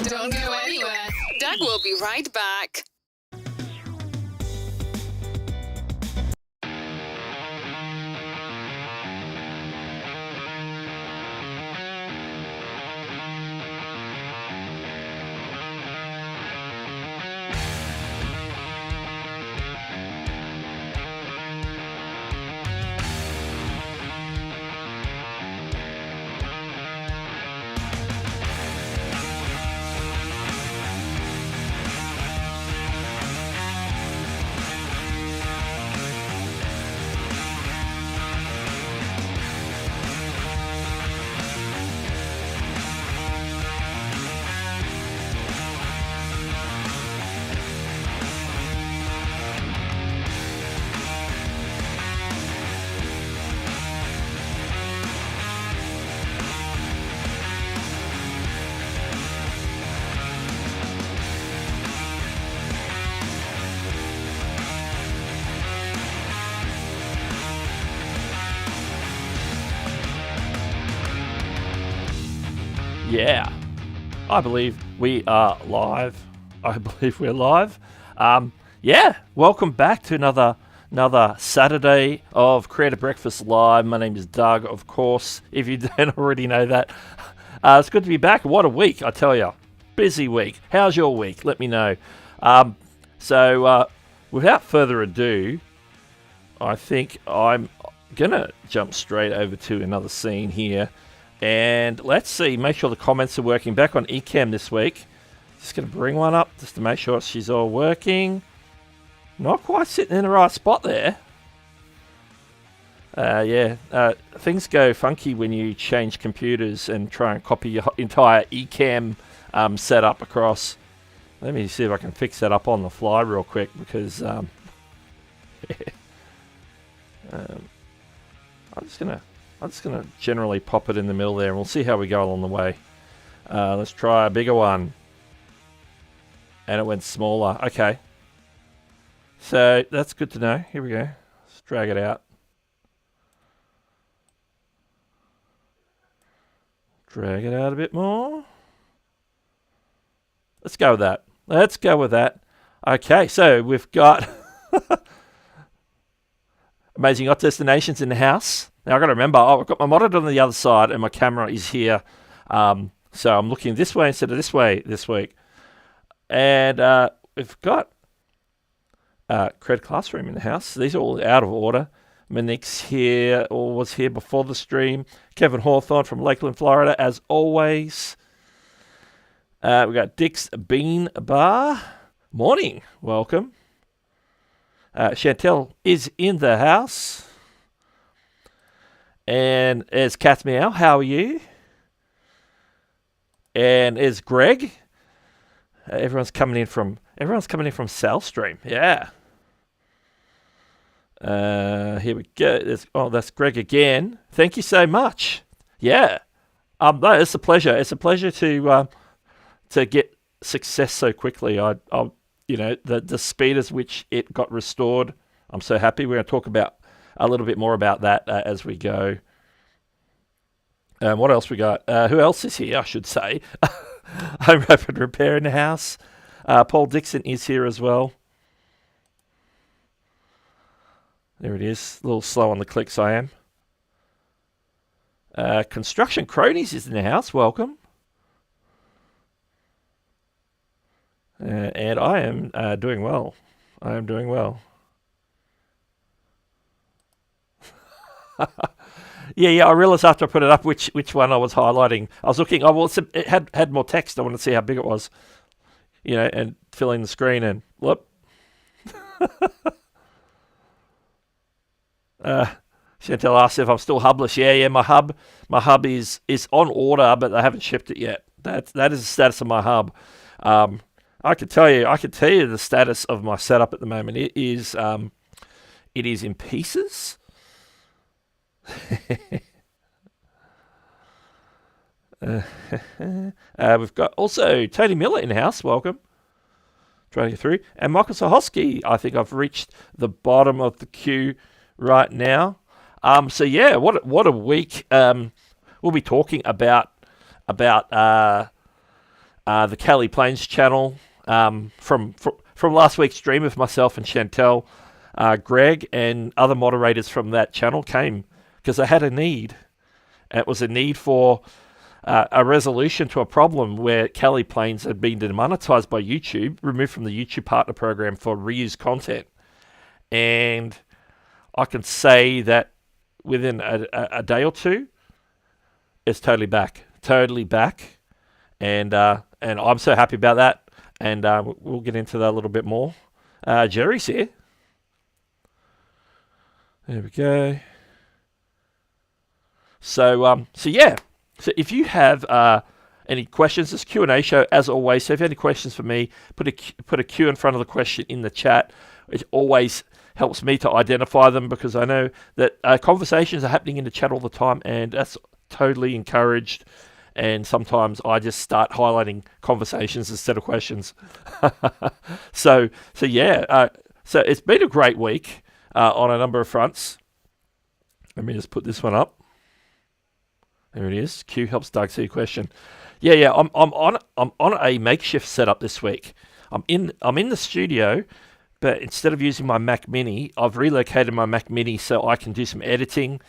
Don't go anywhere. Doug will be right back. Yeah, I believe we are live. I believe we're live. Yeah, welcome back to another Saturday of Creator Breakfast Live. My name is Doug, of course, if you don't already know that. It's good to be back. What a week, I tell you. Busy week. How's your week? Let me know. So, without further ado, I think I'm going to jump straight over to another scene here. And let's see, make sure the comments are working. Back on Ecamm this week. Just going to bring one up just to make sure she's all working. Not quite sitting in the right spot there. Things go funky when you change computers and try and copy your entire Ecamm setup across. Let me see if I can fix that up on the fly real quick because I'm just gonna generally pop it in the middle there, and we'll see how we go along the way. Let's try a bigger one, and it went smaller. Okay, so that's good to know. Here we go. Let's drag it out. Drag it out a bit more. Let's go with that. Let's go with that. Okay, so we've got Amazing Yacht Destinations in the house. Now, I've got to remember, I've got my monitor on the other side and my camera is here. So I'm looking this way instead of this way this week. And we've got Cred Classroom in the house. These are all out of order. Monique's here, or was here before the stream. Kevin Hawthorne from Lakeland, Florida, as always. We've got Dick's Bean Bar. Morning. Welcome. Chantel is in the house. And there's Cat's Meow. How are you? And there's Greg. Everyone's coming in from Southstream. Yeah. Here we go. That's Greg again. Thank you so much. Yeah. No, it's a pleasure. It's a pleasure to get success so quickly. The speed at which it got restored. I'm so happy. We're going to talk about a little bit more about that as we go. What else we got? Who else is here, I should say? Home Rapid Repair in the house. Paul Dixon is here as well. There it is. A little slow on the clicks, I am. Construction Cronies is in the house. Welcome. And I am doing well. I am doing well. Yeah. I realised after I put it up which one I was highlighting. I was looking. It had more text. I wanted to see how big it was, and fill in the screen and whoop. Chantel asked if I'm still hubless. Yeah. My hub is on order, but I haven't shipped it yet. That is the status of my hub. I could tell you the status of my setup at the moment. It is in pieces. We've got also Tony Miller in the house. Welcome. Trying to get through. And Michael Sohosky. I think I've reached the bottom of the queue right now. So yeah, what a week. We'll be talking about the Cali Planes channel from last week's stream of myself and Chantel. Greg and other moderators from that channel came because they had a need. It was a need for a resolution to a problem where Cali Planes had been demonetized by YouTube, removed from the YouTube partner program for reused content. And I can say that within a day or two, it's totally back. And I'm so happy about that. And we'll get into that a little bit more. Jerry's here. There we go. So yeah. So if you have any questions, this Q&A show as always. So if you have any questions for me, put a Q in front of the question in the chat. It always helps me to identify them because I know that conversations are happening in the chat all the time, and that's totally encouraged. And sometimes I just start highlighting conversations instead of questions. So yeah. So it's been a great week on a number of fronts. Let me just put this one up. There it is. Q helps Doug see a question. Yeah. I'm on a makeshift setup this week. I'm in the studio, but instead of using my Mac Mini, I've relocated my Mac Mini so I can do some editing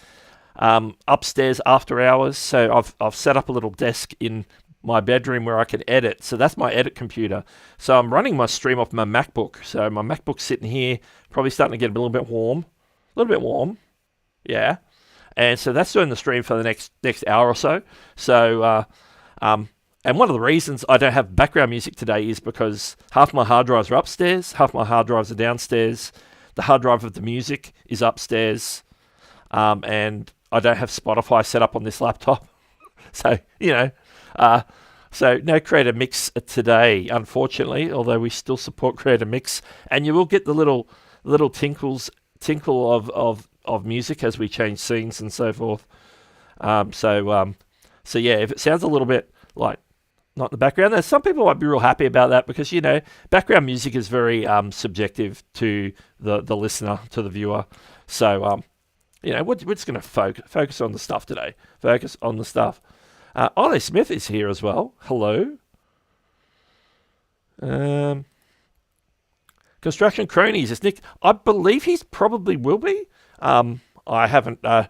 upstairs after hours. So I've set up a little desk in my bedroom where I can edit. So that's my edit computer. So I'm running my stream off my MacBook. So my MacBook's sitting here, probably starting to get a little bit warm. Yeah. And so that's doing the stream for the next hour or so. So, and one of the reasons I don't have background music today is because half my hard drives are upstairs, half my hard drives are downstairs. The hard drive of the music is upstairs, and I don't have Spotify set up on this laptop. So, so no Creator Mix today, unfortunately, although we still support Creator Mix. And you will get the little tinkle of music as we change scenes and so forth. So yeah, if it sounds a little bit like not in the background, there's some people might be real happy about that because, background music is very subjective to the listener, to the viewer. So, we're just going to focus on the stuff today. Focus on the stuff. Ollie Smith is here as well. Hello. Construction Cronies is Nick. I believe he's probably will be. I haven't had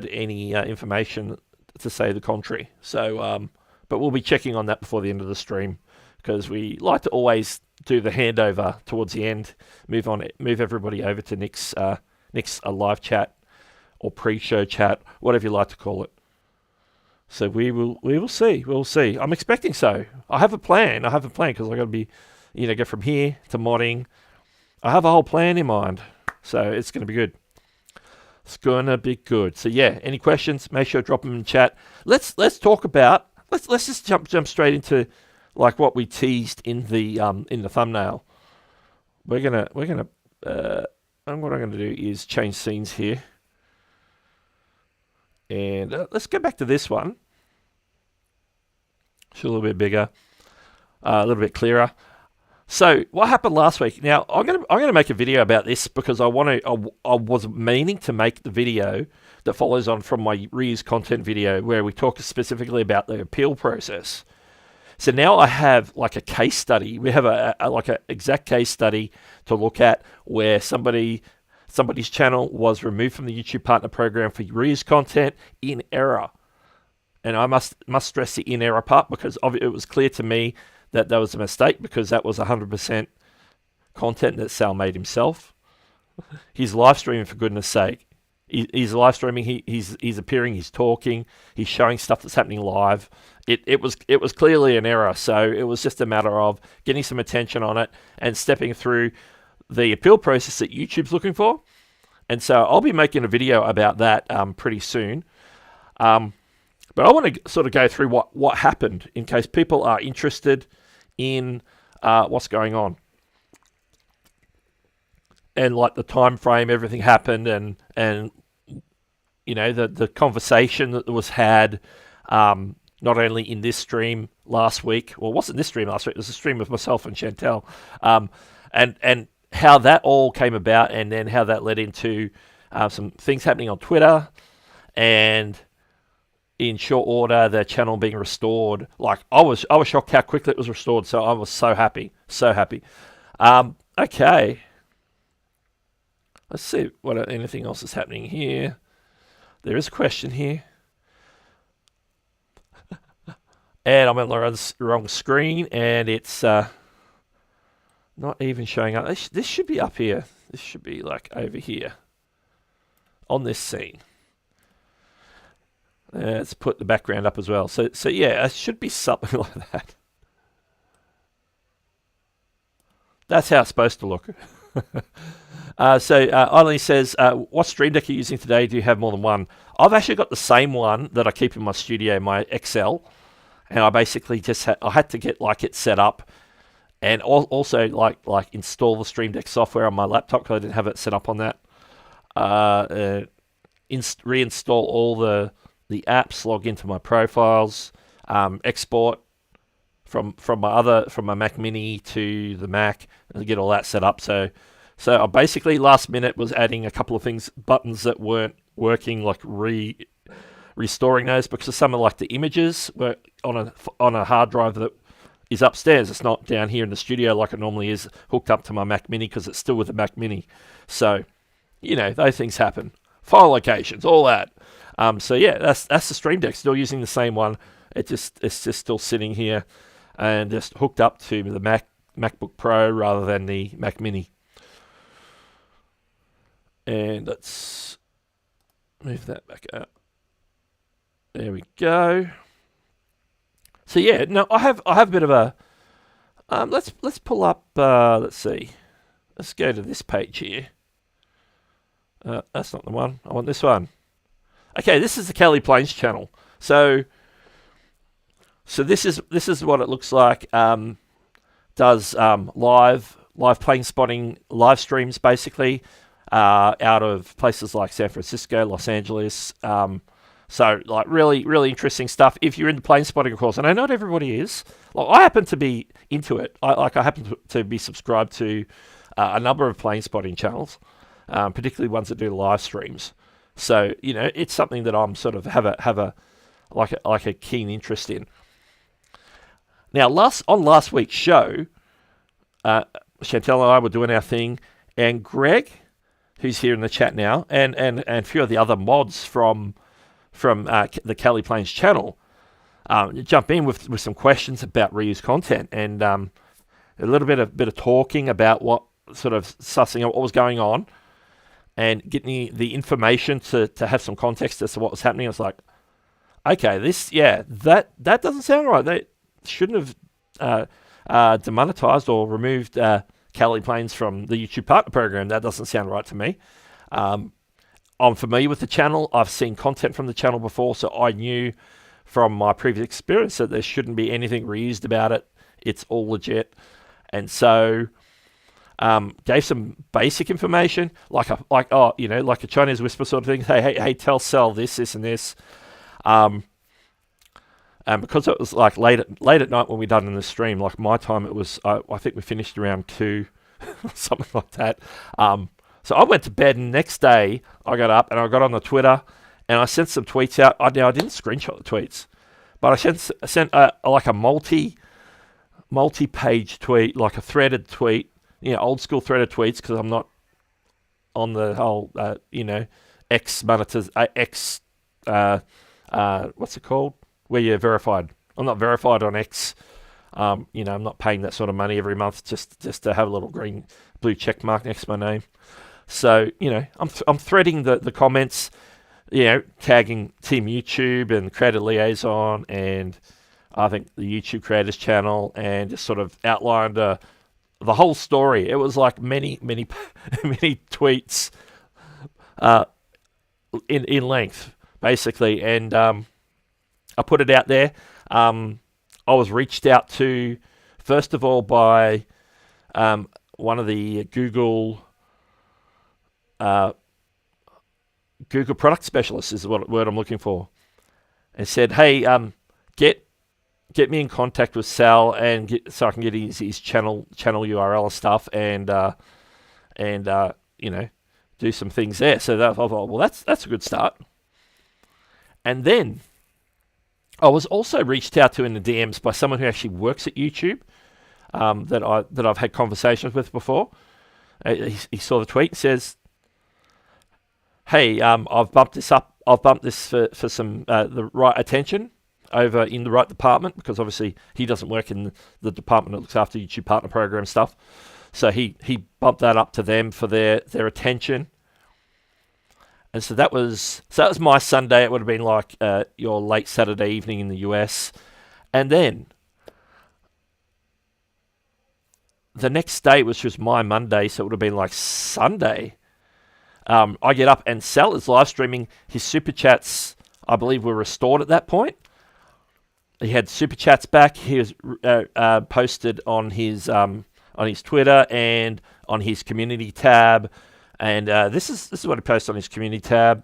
any information to say the contrary. So, but we'll be checking on that before the end of the stream because we like to always do the handover towards the end. Move everybody over to Nick's live chat or pre-show chat, whatever you like to call it. So we will see. We'll see. I'm expecting so. I have a plan because I got to be, go from here to modding. I have a whole plan in mind. So it's going to be good. It's going to be good. So yeah, any questions, make sure to drop them in chat. Let's talk about, let's just jump straight into like what we teased in the thumbnail. What I'm going to do is change scenes here. And let's go back to this one. It's a little bit bigger, a little bit clearer. So what happened last week? Now I'm gonna make a video about this because I was meaning to make the video that follows on from my reused content video where we talk specifically about the appeal process. So now I have like a case study. We have a exact case study to look at where somebody's channel was removed from the YouTube partner program for reused content in error. And I must stress the in error part because it was clear to me that was a mistake because that was 100% content that Sal made himself. He's live streaming, for goodness sake. He's live streaming. He's appearing. He's talking. He's showing stuff that's happening live. It was clearly an error. So it was just a matter of getting some attention on it and stepping through the appeal process that YouTube's looking for. And so I'll be making a video about that pretty soon. But I want to sort of go through what happened in case people are interested in what's going on. And like the time frame, everything happened and the conversation that was had not only in this stream last week, well, it wasn't this stream last week, it was a stream of myself and Chantel, and how that all came about and then how that led into some things happening on Twitter and in short order, the channel being restored. Like I was shocked how quickly it was restored. So I was so happy, so happy. Okay, let's see what anything else is happening here. There is a question here, and I'm on the wrong screen, and it's not even showing up. This should be up here. This should be like over here on this scene. Let's put the background up as well. So yeah, it should be something like that. That's how it's supposed to look. Eileen says, what Stream Deck are you using today? Do you have more than one? I've actually got the same one that I keep in my studio, my XL. And I basically just had to get like it set up, and also like install the Stream Deck software on my laptop because I didn't have it set up on that. Reinstall all the apps, log into my profiles, export from my Mac Mini to the Mac, and get all that set up. So I basically last minute was adding a couple of buttons that weren't working, like restoring those, because some of like the images were on a hard drive that is upstairs. It's not down here in the studio like it normally is, hooked up to my Mac Mini, because it's still with the Mac Mini. So, those things happen. File locations, all that. So yeah, that's the Stream Deck. Still using the same one. It's just still sitting here and just hooked up to the MacBook Pro rather than the Mac Mini. And let's move that back up. There we go. So yeah, no, I have a bit of a. Let's pull up. Let's see. Let's go to this page here. That's not the one. I want this one. Okay, this is the Cali Planes channel. So this is what it looks like. Does live plane spotting live streams basically out of places like San Francisco, Los Angeles. So like really interesting stuff. If you're into plane spotting, of course, and I know not everybody is. Like I happen to be into it. I happen to be subscribed to a number of plane spotting channels, particularly ones that do live streams. So it's something that I'm sort of have a keen interest in. Now, on last week's show, Chantel and I were doing our thing, and Greg, who's here in the chat now, and a few of the other mods from the Cali Planes channel, jump in with some questions about reused content, and a little bit of talking about what sort of sussing out what was going on, and getting the information to have some context as to what was happening. I was like, okay, that doesn't sound right. They shouldn't have demonetized or removed Cali Planes from the YouTube partner program. That doesn't sound right to me. I'm familiar with the channel. I've seen content from the channel before, so I knew from my previous experience that there shouldn't be anything reused about it. It's all legit. And so gave some basic information, like a Chinese whisper sort of thing. Hey, tell Sal this, and this. And because it was like late at night when we done in the stream, like my time, it was I think we finished around 2, something like that. So I went to bed, and next day I got up and I got on the Twitter and I sent some tweets out. I didn't screenshot the tweets, but I sent like a multi-page tweet, like a threaded tweet, old school threaded tweets, because I'm not on the whole, X monitors, X, what's it called? Where you're verified. I'm not verified on X. I'm not paying that sort of money every month just to have a little blue check mark next to my name. So, I'm threading the comments, tagging Team YouTube and Creator Liaison and I think the YouTube Creators channel, and just sort of outlined the whole story. It was like many tweets in length, basically. And I put it out there. I was reached out to, first of all, by one of the Google product specialists, is what word I'm looking for, and said, "Hey, get me in contact with Sal so I can get his channel URL and stuff, and do some things there." So I thought, well, that's a good start. And then I was also reached out to in the DMs by someone who actually works at YouTube, that I've had conversations with before. He saw the tweet and says, "Hey, I've bumped this up. I've bumped this for some the right attention over in the right department, because obviously he doesn't work in the department that looks after YouTube partner program stuff. So he bumped that up to them for their attention." And so that was my Sunday. It would have been like your late Saturday evening in the US. And then the next day, which was my Monday, so it would have been like Sunday, I get up and Sal is live streaming. His super chats, I believe, were restored at that point. He had super chats back. He was posted on his Twitter and on his community tab. And this is what he posted on his community tab.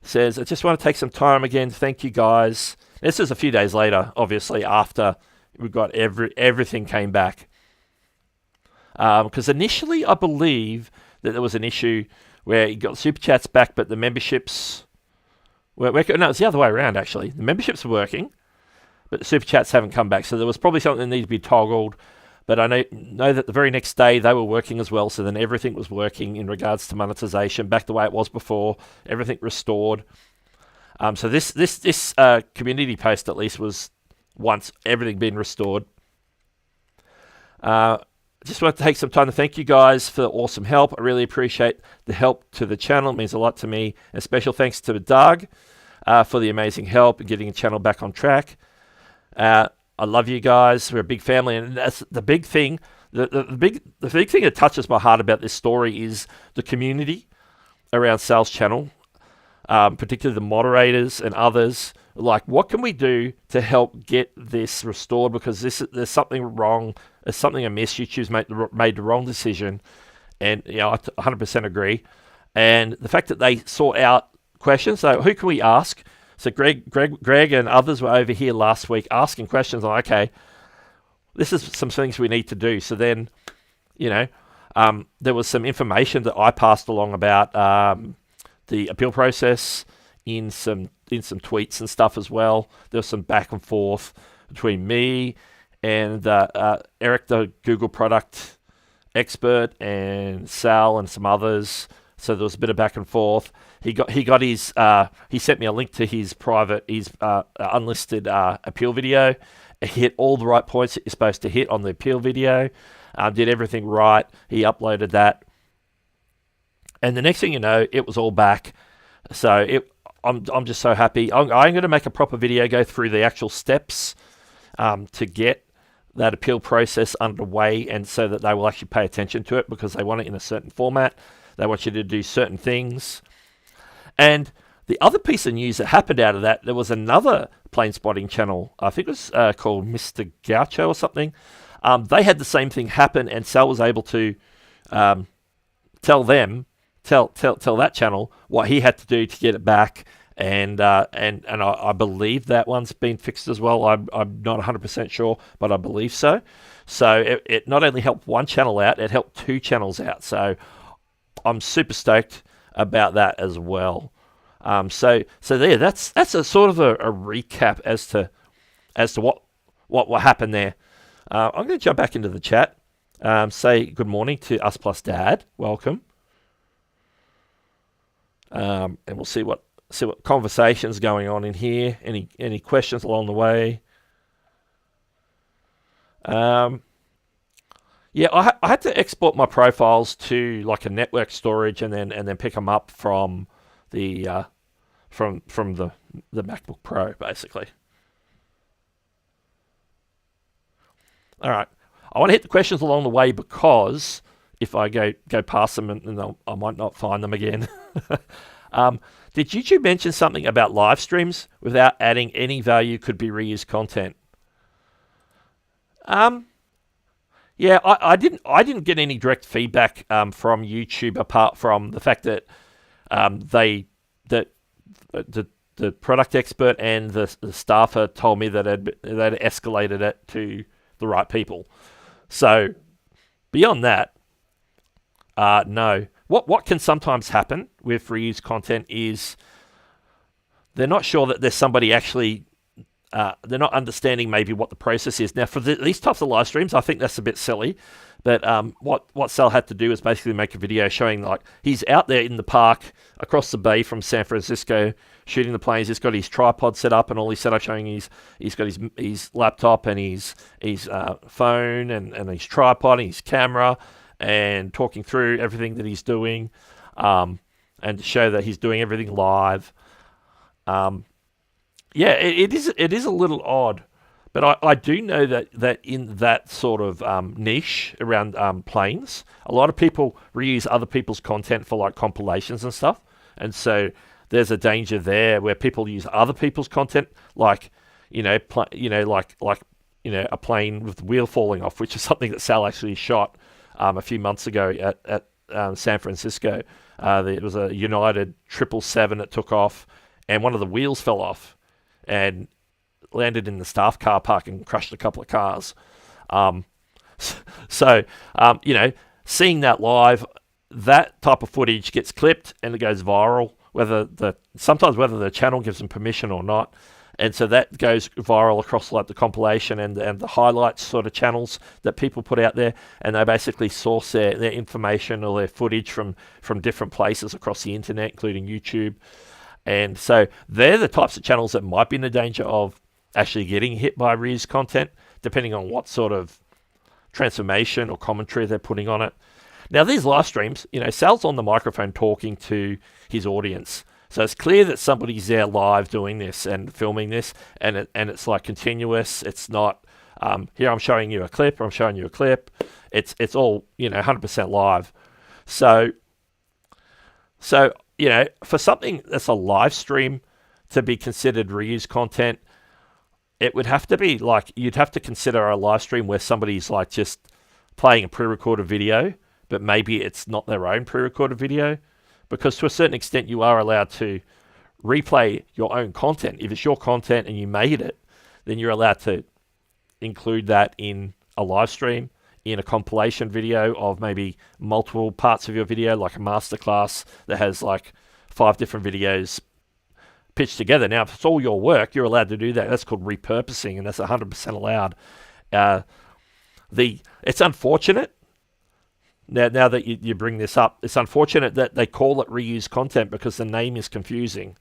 It says, "I just want to take some time again. Thank you guys." This is a few days later, obviously, after we got everything came back. Because initially, I believe that there was an issue where he got super chats back, but the memberships were working. No, it's the other way around, actually. The memberships are working, but the super chats haven't come back. So there was probably something that needed to be toggled. But I know that the very next day they were working as well. So then everything was working in regards to monetization, back the way it was before. Everything restored. So this community post at least was once everything been restored. Just want to take some time to thank you guys for the awesome help. I really appreciate the help to the channel. It means a lot to me. And special thanks to Doug for the amazing help in getting the channel back on track. I love you guys. We're a big family, and that's the big thing. The big thing that touches my heart about this story is the community around Sal's channel, particularly the moderators and others. Like, what can we do to help get this restored? Because there's something wrong. There's something amiss. YouTube's made the wrong decision, and I 100% agree. And the fact that they sort out questions. So who can we ask? So Greg and others were over here last week asking questions like, okay, this is some things we need to do. So then, there was some information that I passed along about the appeal process in some tweets and stuff as well. There was some back and forth between me and Eric, the Google product expert, and Sal and some others. So there was a bit of back and forth. He got his he sent me a link to his unlisted appeal video. It hit all the right points that you're supposed to hit on the appeal video. Did everything right. He uploaded that, and the next thing you know, it was all back. So I'm just so happy. I'm going to make a proper video, go through the actual steps to get that appeal process underway, and so that they will actually pay attention to it, because they want it in a certain format. They want you to do certain things. And the other piece of news that happened out of that, there was another plane spotting channel, I think it was called Mr. Gaucho or something. They had the same thing happen, and Sal was able to tell that channel what he had to do to get it back. And I believe that one's been fixed as well. I'm not 100% sure, but I believe so. So it not only helped one channel out, it helped two channels out. So I'm super stoked about that as well. So there, that's a sort of a recap as to what happened there. I'm going to jump back into the chat. Say good morning to Us Plus Dad. Welcome. And we'll see what conversations going on in here. Any questions along the way? Yeah, I had to export my profiles to like a network storage, and then pick them up from the from the MacBook Pro, basically. All right, I want to hit the questions along the way, because if I go past them, and I might not find them again. Did YouTube mention something about live streams without adding any value could be reused content? Yeah, I didn't get any direct feedback from YouTube, apart from the fact that the product expert and the staffer told me that they'd escalated it to the right people. So beyond that, no. What can sometimes happen with reused content is they're not sure that there's somebody actually. They're not understanding maybe what the process is. Now, for these types of live streams, I think that's a bit silly. But what Sal had to do is basically make a video showing like he's out there in the park across the bay from San Francisco shooting the planes. He's got his tripod set up and all his setup showing he's got his laptop and his phone and his tripod and his camera and talking through everything that he's doing and to show that he's doing everything live. Yeah, it is a little odd, but I do know that in that sort of niche around planes, a lot of people reuse other people's content for like compilations and stuff, and so there's a danger there where people use other people's content, like a plane with the wheel falling off, which is something that Sal actually shot a few months ago at San Francisco. It was a United 777 that took off, and one of the wheels fell off and landed in the staff car park and crushed a couple of cars. Seeing that live, that type of footage gets clipped and it goes viral, sometimes whether the channel gives them permission or not. And so that goes viral across like the compilation and the highlights sort of channels that people put out there. And they basically source their information or their footage from different places across the internet, including YouTube. And so they're the types of channels that might be in the danger of actually getting hit by reused content, depending on what sort of transformation or commentary they're putting on it. Now, these live streams, Sal's on the microphone talking to his audience. So it's clear that somebody's there live doing this and filming this, and it's like continuous. It's not, here I'm showing you a clip, or I'm showing you a clip. It's all, 100% live. So, for something that's a live stream to be considered reused content, it would have to be like, you'd have to consider a live stream where somebody's like just playing a pre-recorded video, but maybe it's not their own pre-recorded video, because to a certain extent you are allowed to replay your own content. If it's your content and you made it, then you're allowed to include that in a live stream, in a compilation video of maybe multiple parts of your video, like a masterclass that has like 5 different videos pitched together. Now, if it's all your work, you're allowed to do that. That's called repurposing, and that's 100% allowed. It's unfortunate, now that you bring this up, it's unfortunate that they call it reused content because the name is confusing.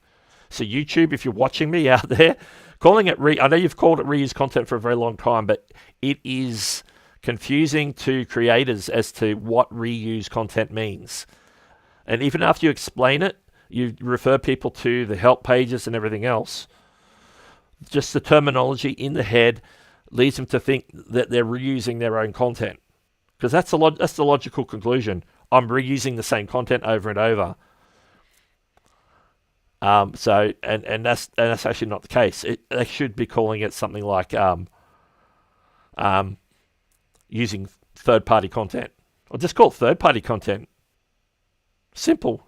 So YouTube, if you're watching me out there, calling it I know you've called it reused content for a very long time, but it is confusing to creators as to what reuse content means. And even after you explain it, you refer people to the help pages and everything else, just the terminology in the head leads them to think that they're reusing their own content. Because that's the logical conclusion. I'm reusing the same content over and over. So that's actually not the case. They should be calling it something like using third-party content, or just call it third-party content. Simple.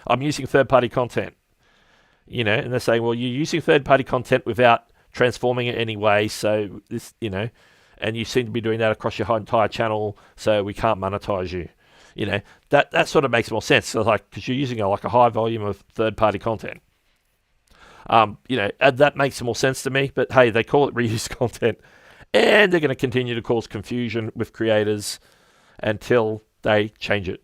I'm using third-party content. And they're saying, well, you're using third-party content without transforming it anyway. So this, and you seem to be doing that across your entire channel, so we can't monetize you. That sort of makes more sense. So because you're using a high volume of third-party content. That makes more sense to me. But hey, they call it reused content, and they're going to continue to cause confusion with creators until they change it.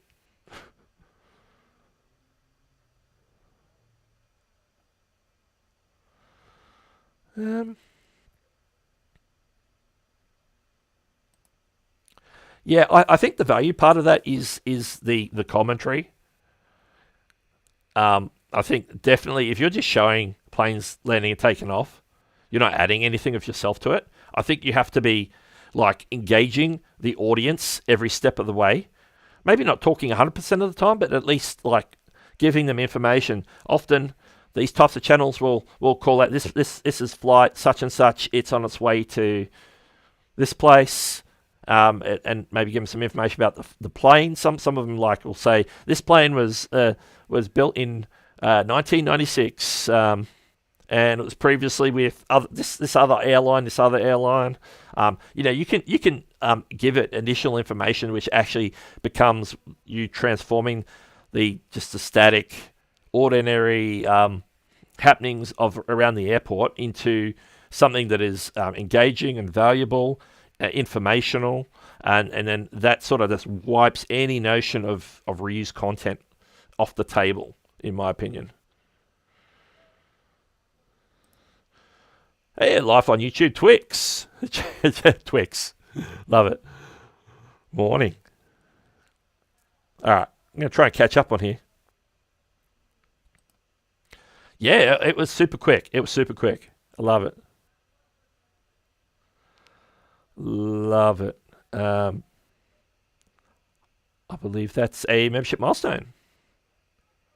Yeah, I think the value part of that is the commentary. I think definitely if you're just showing planes landing and taking off, you're not adding anything of yourself to it. I think you have to be engaging the audience every step of the way. Maybe not talking 100% of the time, but at least giving them information. Often these types of channels will call out this is flight such and such. It's on its way to this place, and maybe give them some information about the plane. Some of them will say this plane was built in 1996, and it was previously with this other airline. You can give it additional information, which actually becomes you transforming the static, ordinary happenings of around the airport into something that is engaging and valuable, informational, and then that sort of just wipes any notion of reused content off the table, in my opinion. Hey, live on YouTube, Twix. Twix. Love it. Morning. All right, I'm going to try and catch up on here. Yeah, it was super quick. I love it. Love it. I believe that's a membership milestone.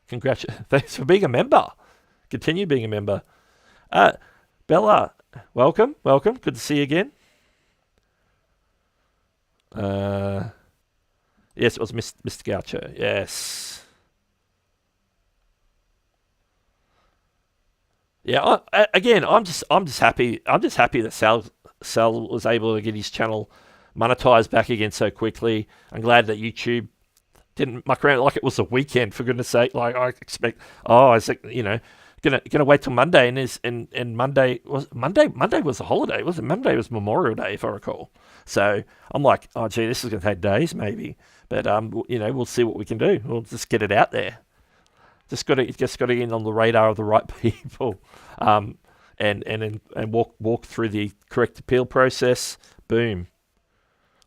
Congratulations. Thanks for being a member. Continue being a member. Bella, welcome. Good to see you again. Yes, it was Mr. Gaucho. Yes. Yeah. I'm just happy. I'm just happy that Sal was able to get his channel monetized back again so quickly. I'm glad that YouTube didn't muck around like it was a weekend. For goodness sake, like I expect. I was like, gonna wait till Monday, and Monday was a holiday. Wasn't Monday was Memorial Day, if I recall. So I'm like, oh gee, this is gonna take days maybe, but we'll see what we can do. We'll just get it out there. Just got to get in on the radar of the right people, and walk through the correct appeal process. Boom,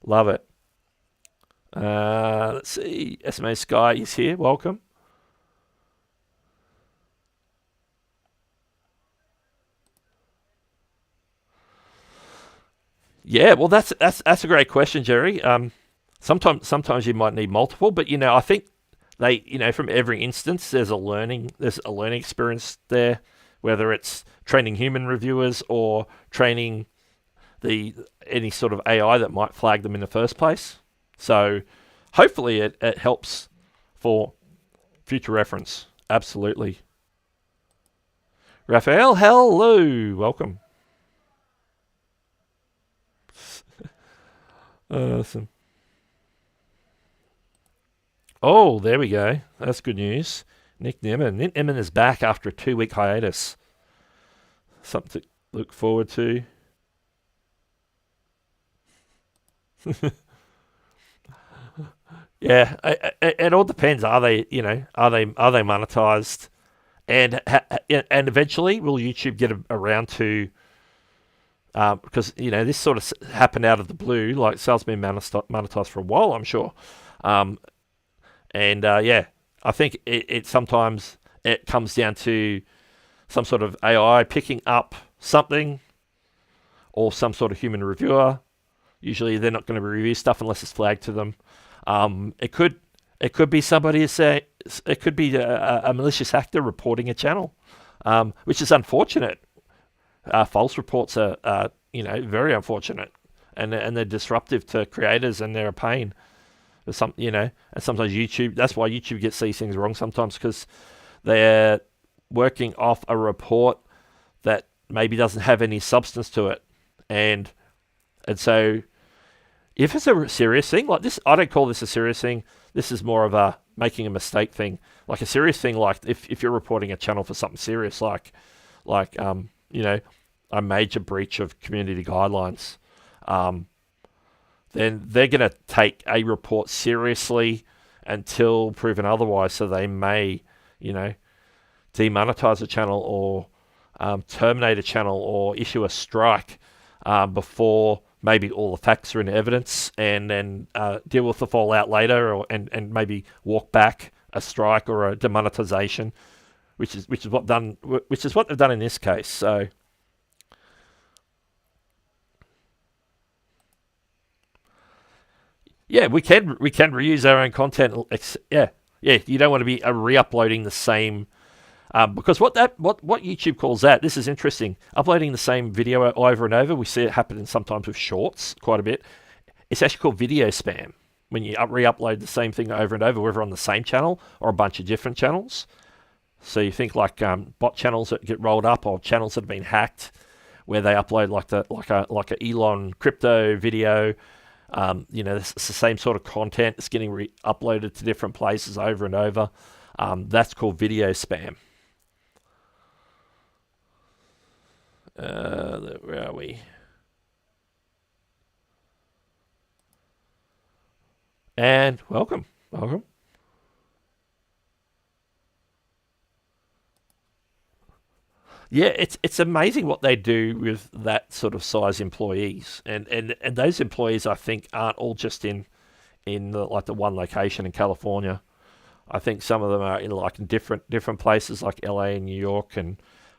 love it. Let's see, SMA Sky is here. Welcome. Yeah, well, that's a great question, Jerry. Sometimes you might need multiple, but I think they, from every instance, there's a learning experience there, whether it's training human reviewers or training any sort of AI that might flag them in the first place. So hopefully it helps for future reference. Absolutely. Raphael, hello, welcome. Awesome. Oh, there we go. That's good news. Nick Nimmin is back after a 2-week hiatus. Something to look forward to. Yeah, it all depends. Are they monetized, and eventually will YouTube get around to? Because this sort of happened out of the blue. Like Sal's been monetized for a while, I'm sure. I think it sometimes it comes down to some sort of AI picking up something, or some sort of human reviewer. Usually they're not going to review stuff unless it's flagged to them. It could be somebody it could be a malicious actor reporting a channel, which is unfortunate. False reports are very unfortunate, and they're disruptive to creators, and they're a pain. And sometimes YouTube. That's why YouTube gets these things wrong sometimes, because they're working off a report that maybe doesn't have any substance to it, and so if it's a serious thing like this, I don't call this a serious thing. This is more of a making a mistake thing. Like a serious thing, like if you're reporting a channel for something serious, like a major breach of community guidelines, then they're going to take a report seriously until proven otherwise. So they may, demonetize a channel, or terminate a channel, or issue a strike before maybe all the facts are in evidence, and then deal with the fallout later, and maybe walk back a strike or a demonetization, which is what they've done in this case. So. Yeah, we can reuse our own content. Yeah. You don't want to be re-uploading the same, because what YouTube calls that. This is interesting. Uploading the same video over and over. We see it happening sometimes with shorts quite a bit. It's actually called video spam when you re-upload the same thing over and over, whether on the same channel or a bunch of different channels. So you think like bot channels that get rolled up, or channels that have been hacked, where they upload like a Elon crypto video. It's the same sort of content. It's getting uploaded to different places over and over. That's called video spam. Where are we? And welcome. Yeah, it's amazing what they do with that sort of size employees, and those employees I think aren't all just in the one location in California. I think some of them are in different places like LA and New York, and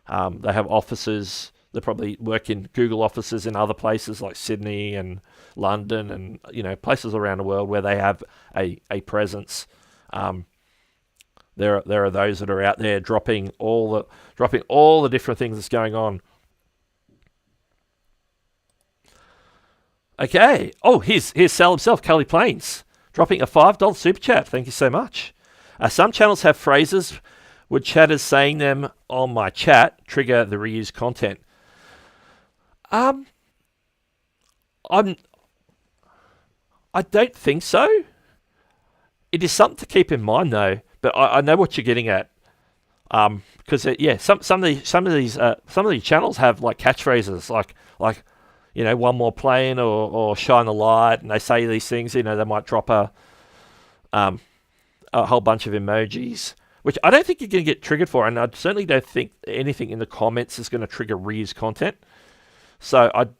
they have offices. They probably work in Google offices in other places like Sydney and London, and places around the world where they have a presence. There are those that are out there dropping all the different things that's going on. Okay. Oh, here's Sal himself, Cali Planes, dropping a $5 super chat. Thank you so much. Some channels have phrases. Would chatters saying them on my chat trigger the reused content? I don't think so. It is something to keep in mind though. But I know what you're getting at, because some of these channels have like catchphrases like one more plane or shine the light, and they say these things. They might drop a whole bunch of emojis, which I don't think you're going to get triggered for, and I certainly don't think anything in the comments is going to trigger reused content. So I'm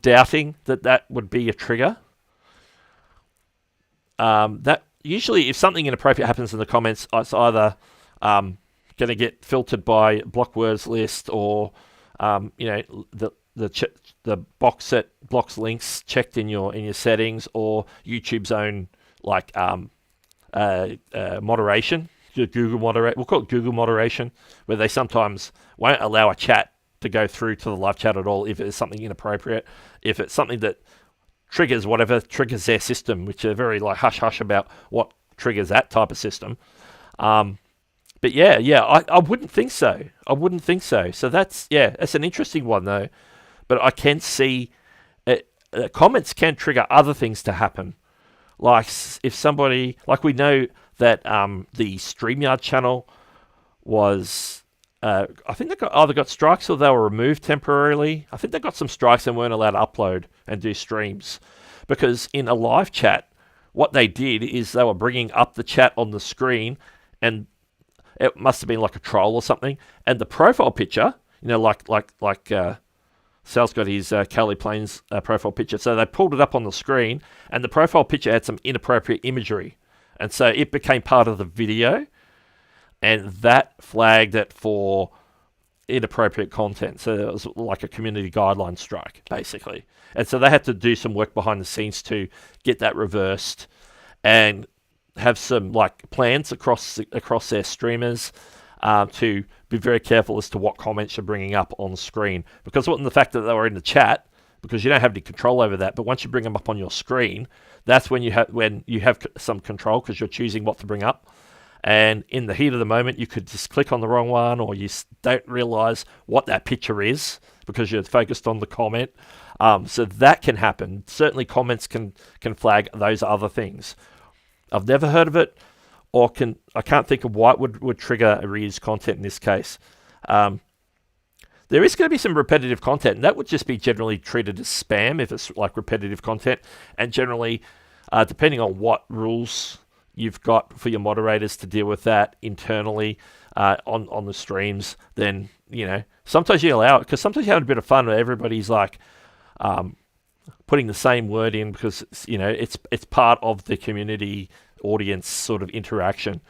doubting that would be a trigger. That usually, if something inappropriate happens in the comments, it's either going to get filtered by block words list, or the box that blocks links checked in your settings, or YouTube's own moderation. Google moderate. We'll call it Google moderation, where they sometimes won't allow a chat to go through to the live chat at all if it's something inappropriate. If it's something that triggers whatever triggers their system, which are very hush-hush about what triggers that type of system. But I wouldn't think so. So that's an interesting one though. But I can see comments can trigger other things to happen. Like if somebody, we know that the StreamYard channel was, I think they either got strikes or they were removed temporarily. I think they got some strikes and weren't allowed to upload and do streams, because in a live chat, what they did is they were bringing up the chat on the screen, and it must have been like a troll or something. And the profile picture, Sal's got his Cali Planes profile picture, so they pulled it up on the screen, and the profile picture had some inappropriate imagery, and so it became part of the video. And that flagged it for inappropriate content. So it was like a community guideline strike, basically. And so they had to do some work behind the scenes to get that reversed, and have some plans across their streamers to be very careful as to what comments you're bringing up on screen. Because the fact that they were in the chat, because you don't have any control over that, but once you bring them up on your screen, that's when you have some control, because you're choosing what to bring up. And in the heat of the moment, you could just click on the wrong one, or you don't realize what that picture is because you're focused on the comment. So that can happen. Certainly comments can flag those other things. I've never heard of it, or I can't think of why it would trigger a reused content in this case. There is going to be some repetitive content, and that would just be generally treated as spam if it's repetitive content. And generally, depending on what rules you've got for your moderators to deal with that internally on the streams, then sometimes you allow it, because sometimes you have a bit of fun where everybody's putting the same word in, because it's part of the community audience sort of interaction.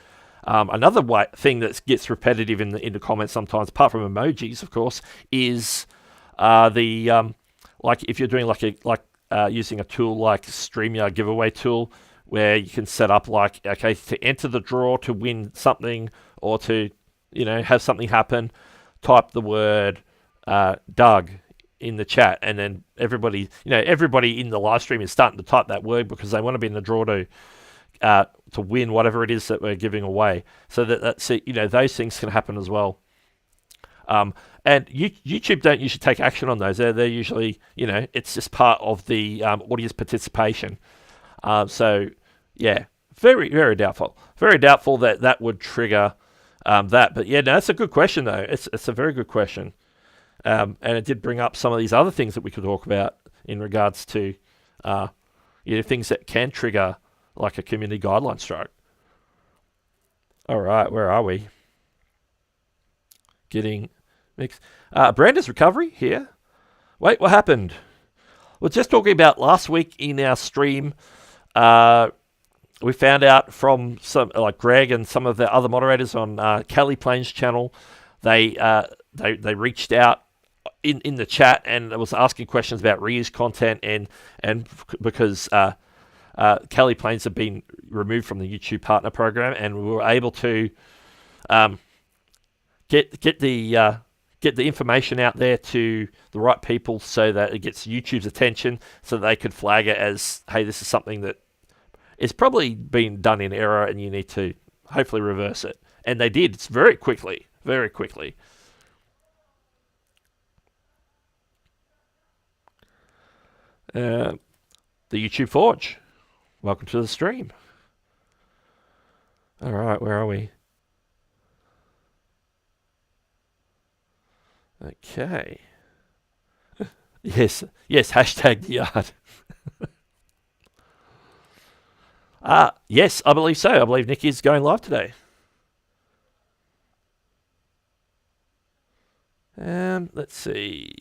Another thing that gets repetitive in the comments sometimes, apart from emojis, of course, is if you're doing using a tool like StreamYard giveaway tool, where you can set up to enter the draw to win something, or to have something happen, type the word Doug in the chat, and then everybody in the live stream is starting to type that word because they want to be in the draw to win whatever it is that we're giving away. So that's those things can happen as well. And YouTube don't usually take action on those. They're usually it's just part of the audience participation. So yeah, very, very doubtful. Very doubtful that would trigger that. But yeah, no, that's a good question though. It's a very good question. And it did bring up some of these other things that we could talk about in regards to things that can trigger like a community guideline strike. All right, where are we? Getting mixed. Brander's recovery here. Wait, what happened? We're just talking about last week in our stream. We found out from some like Greg and some of the other moderators on Cali Planes channel. They reached out in the chat and was asking questions about reuse content and because Cali Planes have been removed from the YouTube partner program, and we were able to get the information out there to the right people so that it gets YouTube's attention, so that they could flag it as, hey, this is something that is probably been done in error and you need to hopefully reverse it. And they did. It's very quickly. Very quickly. The YouTube Forge. Welcome to the stream. All right, where are we? Okay. Yes, hashtag the yard. Yes, I believe so. I believe Nick is going live today. Let's see.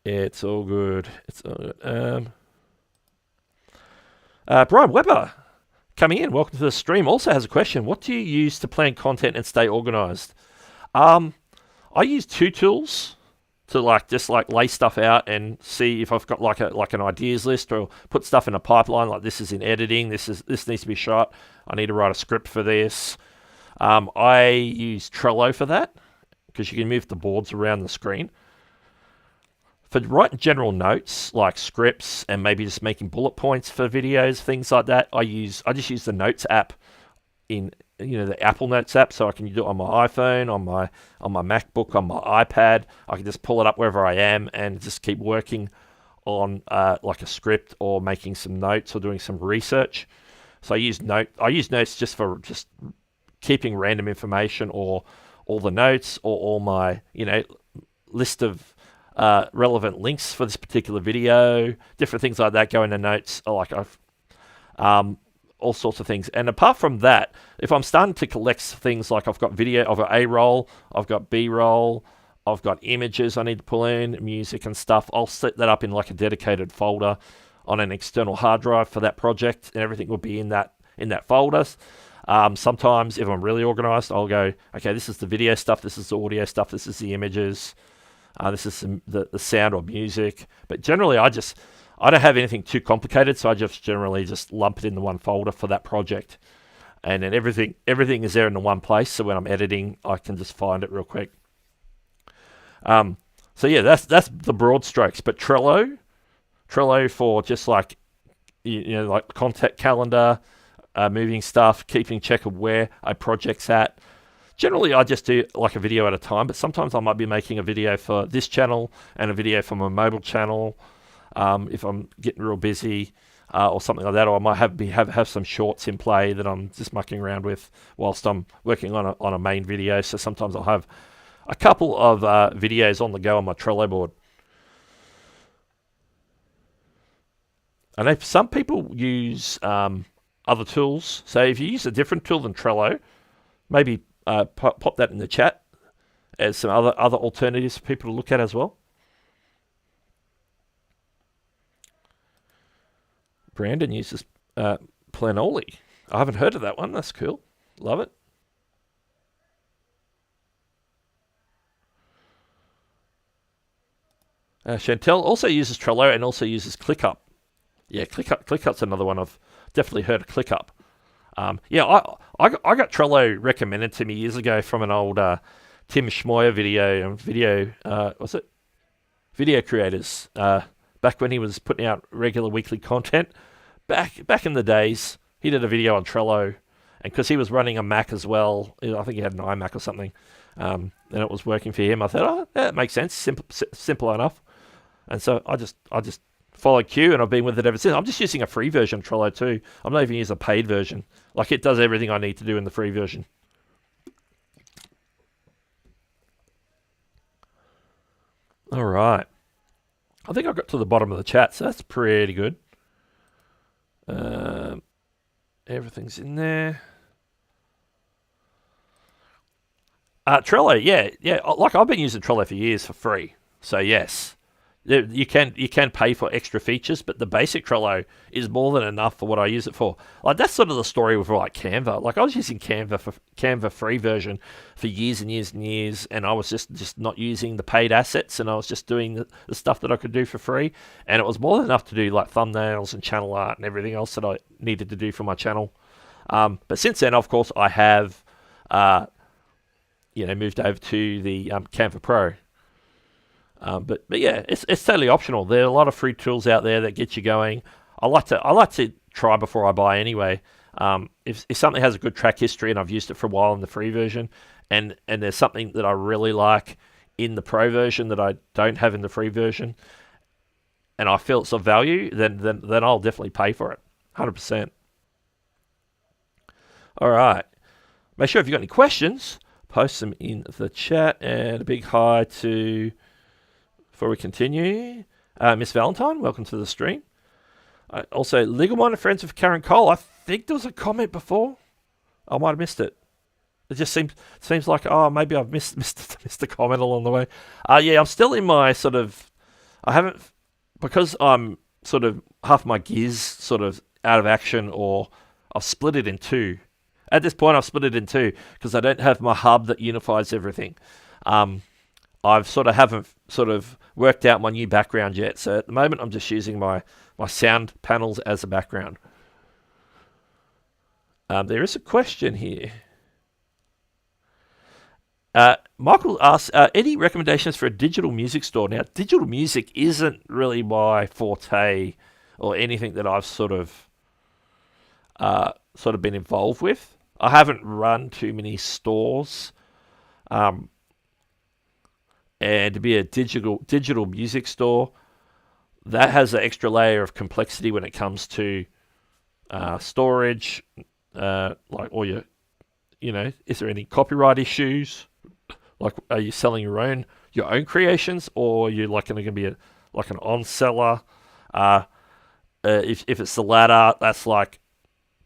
It's all good. It's all good. Brian Weber coming in. Welcome to the stream. Also has a question. What do you use to plan content and stay organized? I use two tools to just lay stuff out and see if I've got an ideas list, or put stuff in a pipeline. Like, this is in editing. This needs to be shot. I need to write a script for this. I use Trello for that because you can move the boards around the screen. For writing general notes like scripts and maybe just making bullet points for videos, things like that, I just use the Notes app in the Apple Notes app, so I can do it on my iPhone, on my MacBook, on my iPad. I can just pull it up wherever I am and just keep working on like a script or making some notes or doing some research. So I use Notes just for keeping random information, or all the notes, or all my list of relevant links for this particular video, different things like that go into Notes. All sorts of things. And apart from that, if I'm starting to collect things like I've got video, I've got A-roll, I've got B-roll, I've got images I need to pull in, music and stuff, I'll set that up in like a dedicated folder on an external hard drive for that project, and everything will be in that folder. Sometimes if I'm really organized, I'll go, okay, this is the video stuff, this is the audio stuff, this is the images, this is the sound or music. But generally I don't have anything too complicated, so I generally lump it in the one folder for that project. And then everything is there in the one place, so when I'm editing, I can just find it real quick. So yeah, that's the broad strokes. But Trello for just like contact calendar, moving stuff, keeping check of where a project's at. Generally, I just do like a video at a time, but sometimes I might be making a video for this channel and a video for my mobile channel. If I'm getting real busy or something like that, or I might have some shorts in play that I'm just mucking around with whilst I'm working on a main video. So sometimes I'll have a couple of videos on the go on my Trello board. And if some people use other tools, so if you use a different tool than Trello, maybe pop that in the chat as some other alternatives for people to look at as well. Brandon uses Planoly. I haven't heard of that one. That's cool. Love it. Chantel also uses Trello and also uses ClickUp. Yeah, ClickUp's another one I've definitely heard of. ClickUp. I got Trello recommended to me years ago from an old Tim Schmoyer video. Video creators. Back when he was putting out regular weekly content, back in the days, he did a video on Trello, and because he was running a Mac as well, I think he had an iMac or something, and it was working for him. I thought, that makes sense, simple enough, and so I just followed Q, and I've been with it ever since. I'm just using a free version of Trello too. I'm not even using a paid version. Like, it does everything I need to do in the free version. All right. I think I got to the bottom of the chat, so that's pretty good. Everything's in there. Trello, yeah. Like I've been using Trello for years for free. So yes, you can pay for extra features, but the basic Trello is more than enough for what I use it for. Like that's sort of the story with like Canva. Like I was using Canva free version for years and years and years, and I was just not using the paid assets, and I was just doing the stuff that I could do for free, and it was more than enough to do like thumbnails and channel art and everything else that I needed to do for my channel. But since then, of course, I have moved over to the Canva Pro. But yeah, it's totally optional. There are a lot of free tools out there that get you going. I like to try before I buy anyway. If something has a good track history and I've used it for a while in the free version, and there's something that I really like in the Pro version that I don't have in the free version, and I feel it's of value, then I'll definitely pay for it, 100%. All right. Make sure if you've got any questions, post them in the chat, and a big hi to, before we continue, Miss Valentine, welcome to the stream. Also, Legal Minded Friends of Karen Cole, I think there was a comment before. I might have missed it. It just seems like, maybe I've missed a comment along the way. Yeah, I'm still in my sort of, I haven't, because I'm sort of half my gears sort of out of action, or I've split it in two. At this point, I've split it in two because I don't have my hub that unifies everything. I've haven't worked out my new background yet. So at the moment, I'm just using my sound panels as a background. There is a question here. Michael asks, any recommendations for a digital music store? Now, digital music isn't really my forte or anything that I've sort of been involved with. I haven't run too many stores. And to be a digital music store, that has an extra layer of complexity when it comes to storage, like all your, is there any copyright issues? Like, are you selling your own creations, or are you like going to be an on seller? If it's the latter, that's like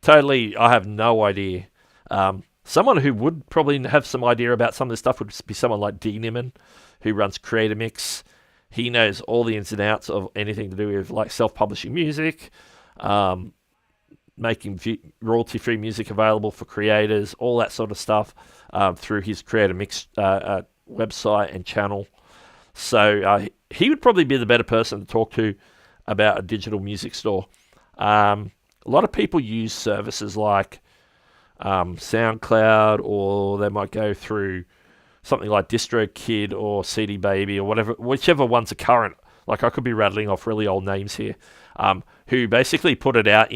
totally, I have no idea. Someone who would probably have some idea about some of this stuff would be someone like D. Niman, who runs Creator Mix. He knows all the ins and outs of anything to do with like self-publishing music, making royalty-free music available for creators, all that sort of stuff, through his Creator Mix website and channel. So he would probably be the better person to talk to about a digital music store. A lot of people use services like SoundCloud, or they might go through something like DistroKid or CD Baby or whatever, whichever ones are current. Like I could be rattling off really old names here, who basically put it out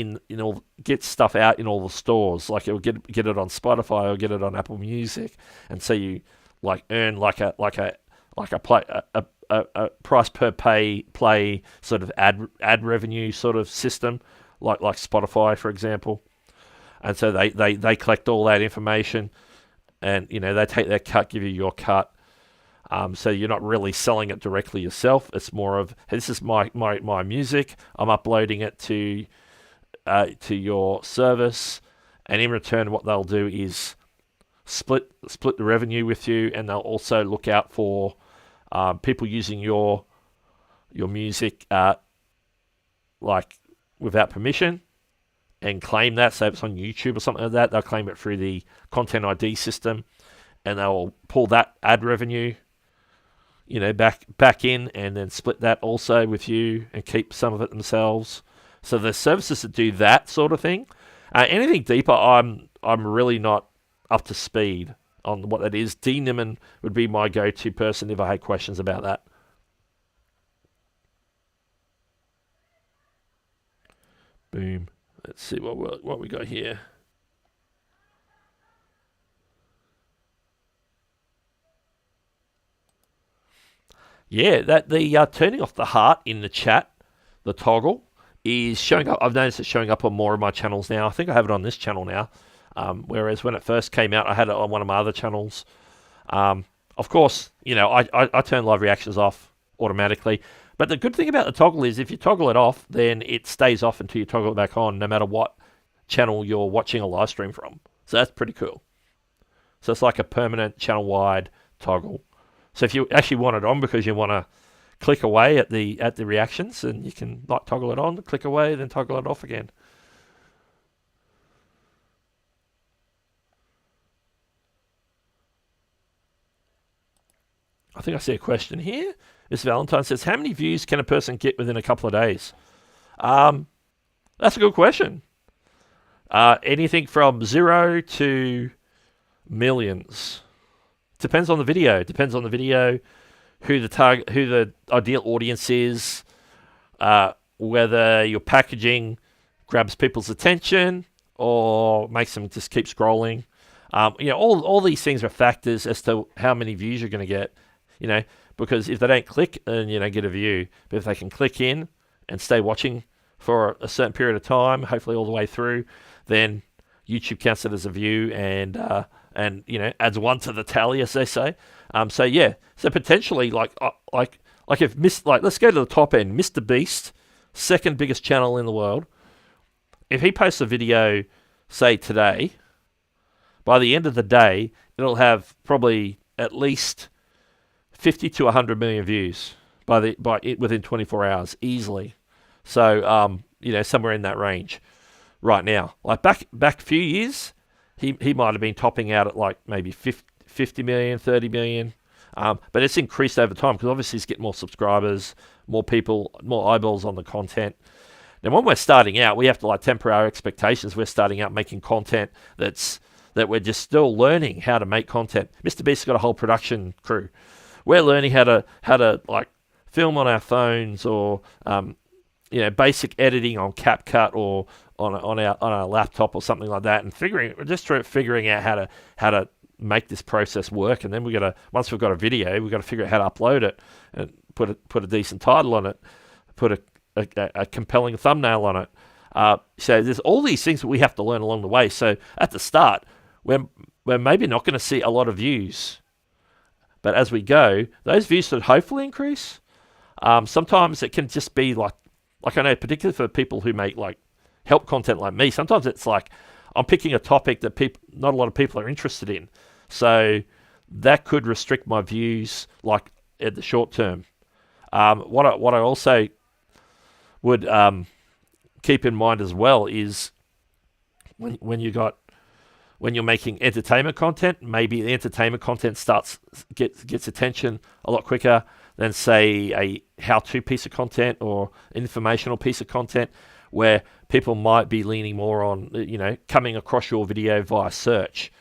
get stuff out in all the stores. Like it'll get it on Spotify or get it on Apple Music, and so you like earn like a price per play sort of ad revenue sort of system, like Spotify, for example. And so they collect all that information, and they take their cut, give you your cut. So you're not really selling it directly yourself. It's more of, hey, this is my music. I'm uploading it to your service, and in return, what they'll do is split the revenue with you, and they'll also look out for people using your music like without permission, and claim that. So if it's on YouTube or something like that, they'll claim it through the Content ID system, and they'll pull that ad revenue, back in, and then split that also with you and keep some of it themselves. So there's services that do that sort of thing. Anything deeper, I'm really not up to speed on what that is. D. Niman would be my go-to person if I had questions about that. Boom. Let's see what we got here. Yeah, that the turning off the heart in the chat, the toggle, is showing up. I've noticed it's showing up on more of my channels now. I think I have it on this channel now. Whereas when it first came out, I had it on one of my other channels. Of course, I turn live reactions off automatically. But the good thing about the toggle is if you toggle it off, then it stays off until you toggle it back on, no matter what channel you're watching a live stream from. So that's pretty cool. So it's like a permanent channel-wide toggle. So if you actually want it on because you want to click away at the reactions, and you can like toggle it on, click away, then toggle it off again. I think I see a question here. Miss Valentine says, how many views can a person get within a couple of days? That's a good question. Anything from 0 to millions. Depends on the video. Depends on the video, who the ideal audience is, whether your packaging grabs people's attention or makes them just keep scrolling. All these things are factors as to how many views you're going to get. Because if they don't click, then you don't get a view. But if they can click in and stay watching for a certain period of time, hopefully all the way through, then YouTube counts it as a view and adds one to the tally, as they say. So potentially like if let's go to the top end. Mr. Beast, second biggest channel in the world. If he posts a video, say today, by the end of the day, it'll have probably at least 50 to 100 million views within 24 hours easily. So somewhere in that range right now. Like back a few years, he might have been topping out at like maybe 50 million, 30 million. But it's increased over time because obviously he's getting more subscribers, more people, more eyeballs on the content. Now, when we're starting out, we have to temper our expectations. We're starting out making content that we're just still learning how to make content. Mr. Beast's got a whole production crew. We're learning how to film on our phones or basic editing on CapCut or on our laptop or something like that, and figuring out how to make this process work. And then once we've got a video, we've got to figure out how to upload it and put a decent title on it, put a compelling thumbnail on it. So there's all these things that we have to learn along the way. So at the start, we're maybe not going to see a lot of views, but as we go, those views should hopefully increase. Sometimes it can just be like I know, particularly for people who make help content like me, sometimes it's like I'm picking a topic that not a lot of people are interested in. So that could restrict my views at the short term. What I also would keep in mind as well is when you're making entertainment content, maybe the entertainment content gets attention a lot quicker than, say, a how-to piece of content or informational piece of content, where people might be leaning more on, coming across your video via search.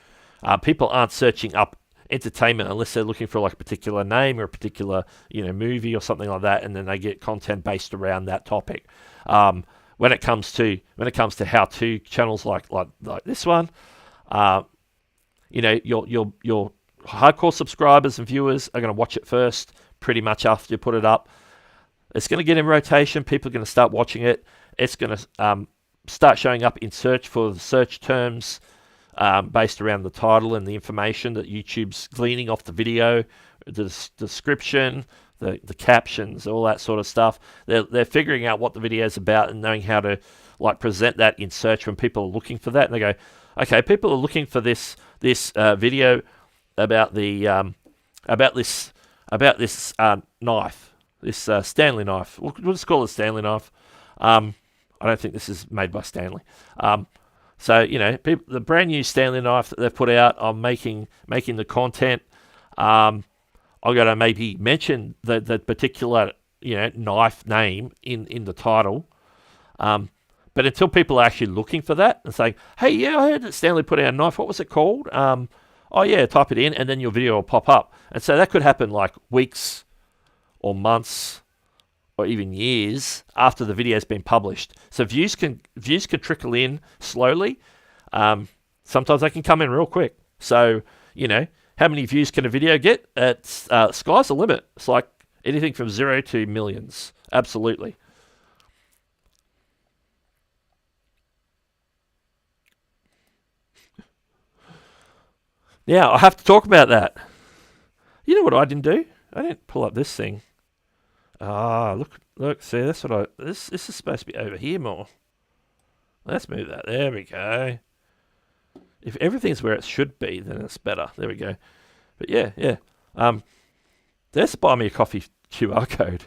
People aren't searching up entertainment unless they're looking for a particular name or a particular, movie or something like that, and then they get content based around that topic. When it comes to how-to channels like this one, your hardcore subscribers and viewers are going to watch it first, pretty much after you put it up. It's going to get in rotation. People are going to start watching it. It's going to start showing up in search for the search terms based around the title and the information that YouTube's gleaning off the video, the description, the captions, all that sort of stuff. They're figuring out what the video is about and knowing how to present that in search when people are looking for that. And they go, okay, people are looking for this video about this knife, this Stanley knife. We'll just call it Stanley knife. I don't think this is made by Stanley. So the brand new Stanley knife that they've put out, I'm making the content. I'm going to maybe mention the particular knife name in the title. But until people are actually looking for that and saying, hey, yeah, I heard that Stanley put out a knife. What was it called? Oh, yeah, type it in, and then your video will pop up. And so that could happen weeks or months or even years after the video's been published. So views can trickle in slowly. Sometimes they can come in real quick. So, how many views can a video get? Sky's the limit. It's like anything from 0 to millions. Absolutely. Now, I have to talk about that. You know what I didn't do? I didn't pull up this thing. Look, see, that's what this is supposed to be over here more. Let's move that. There we go. If everything's where it should be, then it's better. There we go. But yeah. There's Buy Me a Coffee QR code.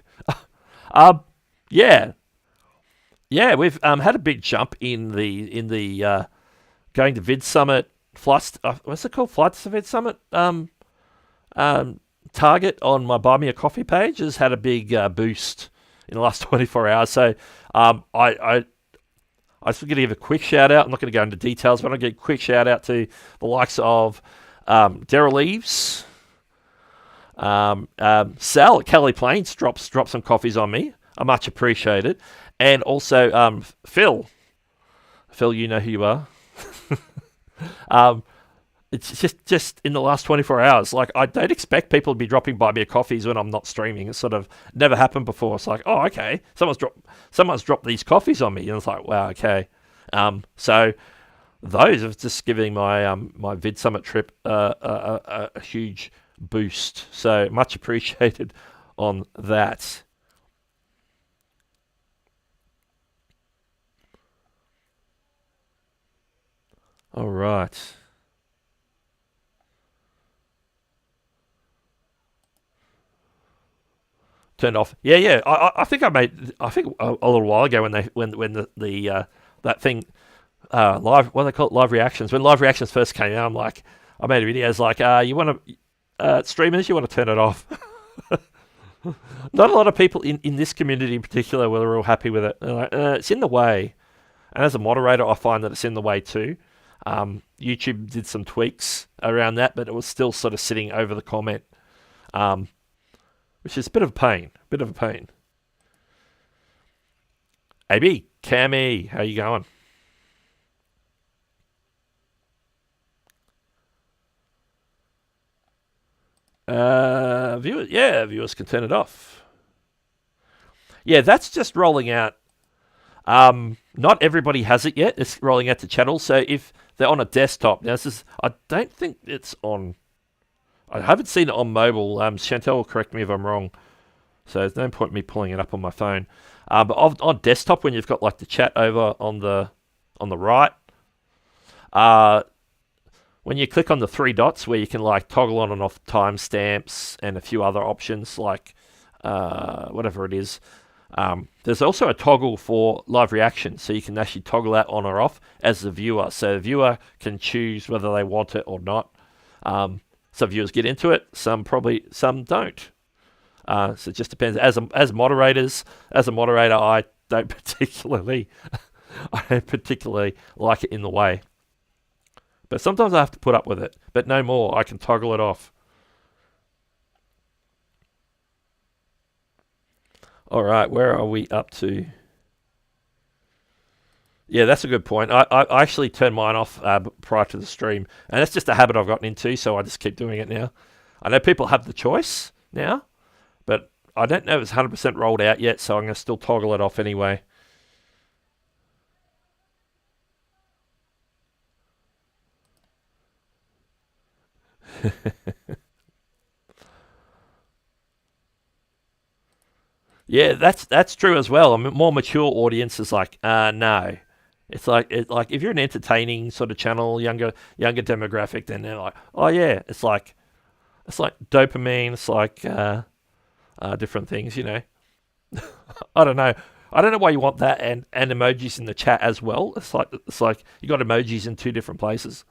Yeah. Yeah, we've had a big jump in the going to Vid Summit, what's it called? Flights to Vid Summit? Target on my Buy Me a Coffee page has had a big boost in the last 24 hours. So I just going to give a quick shout out. I'm not going to go into details, but I'm going to give a quick shout out to the likes of Daryl Leaves, Sal at Cali Planes drop some coffees on me. I much appreciate it. And also Phil. Phil, you know who you are. It's just in the last 24 hours. Like, I don't expect people to be dropping by me a coffees when I'm not streaming. It's sort of never happened before. It's like, oh, okay, someone's dropped these coffees on me, and it's like, wow, okay. So those are just giving my my Vid Summit trip a huge boost. So much appreciated on that. All right. Turned off. Yeah. I think a little while ago when the that thing live, what do they call it, live reactions. When live reactions first came out, I made a video. It's like, you want to streamers, you want to turn it off. Not a lot of people in this community in particular were all happy with it. They're like, it's in the way. And as a moderator, I find that it's in the way too. YouTube did some tweaks around that, but it was still sort of sitting over the comment, which is a bit of a pain. AB, Cammy, how you going? Viewers can turn it off. Yeah, that's just rolling out. Not everybody has it yet. It's rolling out to channels. So if they're on a desktop, now I don't think it's on. I haven't seen it on mobile. Chantel will correct me if I'm wrong. So there's no point in me pulling it up on my phone. But on desktop, when you've got like the chat over on the right, when you click on the three dots where you can like toggle on and off timestamps and a few other options like whatever it is. There's also a toggle for live reaction, so you can actually toggle that on or off as the viewer. So the viewer can choose whether they want it or not. Some viewers get into it, some don't. So it just depends. As a moderator, I don't particularly like it in the way. But sometimes I have to put up with it. But no more. I can toggle it off. All right, where are we up to? Yeah, that's a good point. I actually turned mine off prior to the stream, and that's just a habit I've gotten into, so I just keep doing it now. I know people have the choice now, but I don't know if it's 100% rolled out yet, so I'm going to still toggle it off anyway. Yeah, that's true as well. I mean, more mature audiences like, no. It's like if you're an entertaining sort of channel, younger demographic, then they're like, oh yeah, it's like dopamine. It's like different things, you know. I don't know why you want that and emojis in the chat as well. It's like you got emojis in two different places.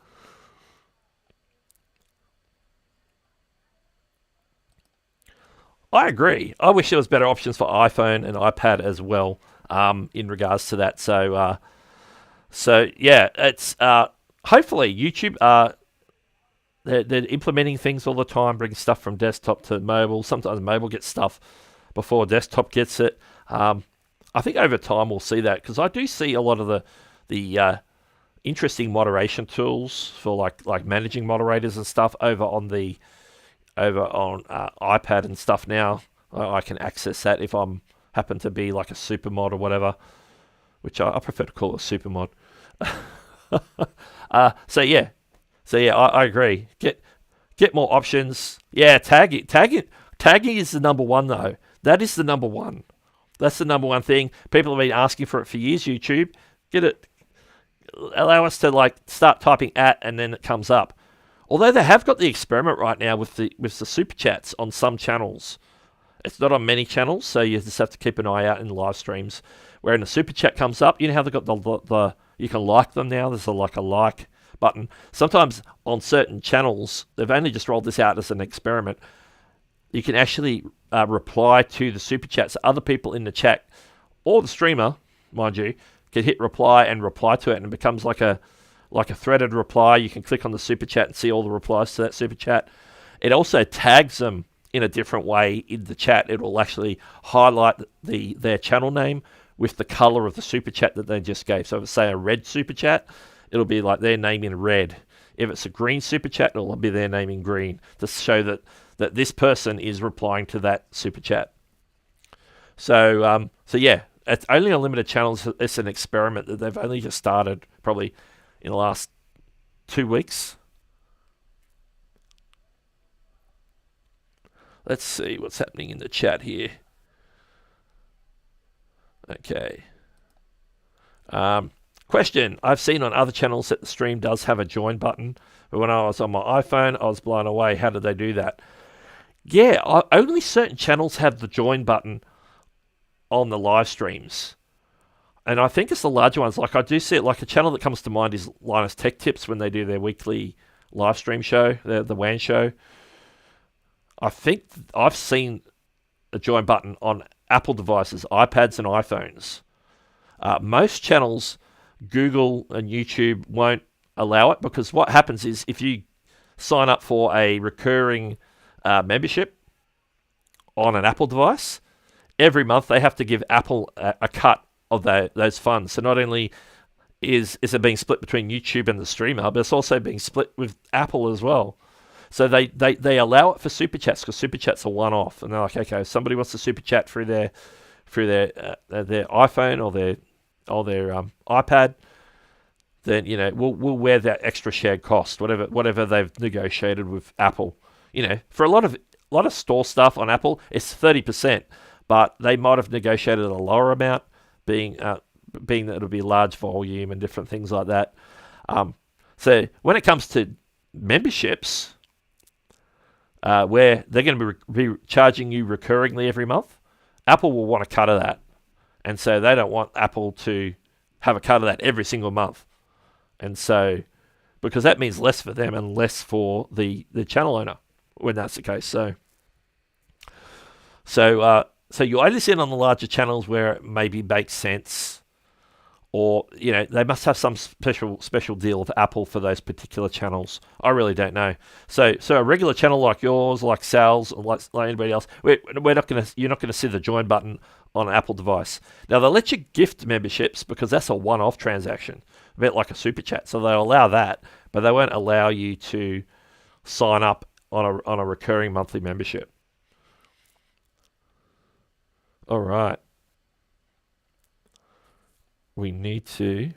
I agree. I wish there was better options for iPhone and iPad as well in regards to that. So yeah, it's hopefully YouTube. They're implementing things all the time, bringing stuff from desktop to mobile. Sometimes mobile gets stuff before desktop gets it. I think over time we'll see that because I do see a lot of the interesting moderation tools for like managing moderators and stuff over on iPad and stuff now. I can access that if I'm happen to be like a super mod or whatever, which I prefer to call a super mod. So yeah, I agree. Get more options. Yeah, tagging is the number one though. That is the number one. That's the number one thing. People have been asking for it for years. YouTube, get it. Allow us to like start typing at and then it comes up. Although they have got the experiment right now with the super chats on some channels. It's not on many channels, so you just have to keep an eye out in live streams. Where in a super chat comes up, you know how they've got the you can like them now. There's like a like button. Sometimes on certain channels, they've only just rolled this out as an experiment. You can actually reply to the super chats. Other people in the chat or the streamer, mind you, can hit reply and reply to it, and it becomes like a threaded reply. You can click on the super chat and see all the replies to that super chat. It also tags them in a different way in the chat. It will actually highlight their channel name with the color of the super chat that they just gave. So if it's, say, a red super chat, it'll be like their name in red. If it's a green super chat, it'll be their name in green to show that this person is replying to that super chat. So yeah, it's only on limited channels. It's an experiment that they've only just started, probably in the last 2 weeks. Let's see what's happening in the chat here. Okay. Question. I've seen on other channels that the stream does have a join button, but when I was on my iPhone, I was blown away. How did they do that? Yeah, only certain channels have the join button on the live streams. And I think it's the larger ones. Like I do see it, like a channel that comes to mind is Linus Tech Tips when they do their weekly live stream show, the WAN show. I think I've seen a join button on Apple devices, iPads and iPhones. Most channels, Google and YouTube won't allow it, because what happens is if you sign up for a recurring membership on an Apple device, every month they have to give Apple a cut of those funds. So not only is it being split between YouTube and the streamer, but it's also being split with Apple as well. So they allow it for super chats, because super chats are one-off, and they're like, okay, if somebody wants to super chat through their iPhone or their iPad, then we'll wear that extra shared cost, whatever they've negotiated with Apple. For a lot of store stuff on Apple, it's 30%, but they might have negotiated a lower amount, being that it'll be large volume and different things like that. So when it comes to memberships, where they're going to be charging you recurringly every month, Apple will want a cut of that. And so they don't want Apple to have a cut of that every single month. And so, because that means less for them and less for the channel owner when that's the case. So you only see it on the larger channels where it maybe makes sense, or they must have some special deal with Apple for those particular channels. I really don't know. So a regular channel like yours, like Sal's, or like anybody else, you're not gonna see the join button on an Apple device. Now they'll let you gift memberships because that's a one-off transaction, a bit like a super chat. So they'll allow that, but they won't allow you to sign up on a recurring monthly membership. All right. We need to...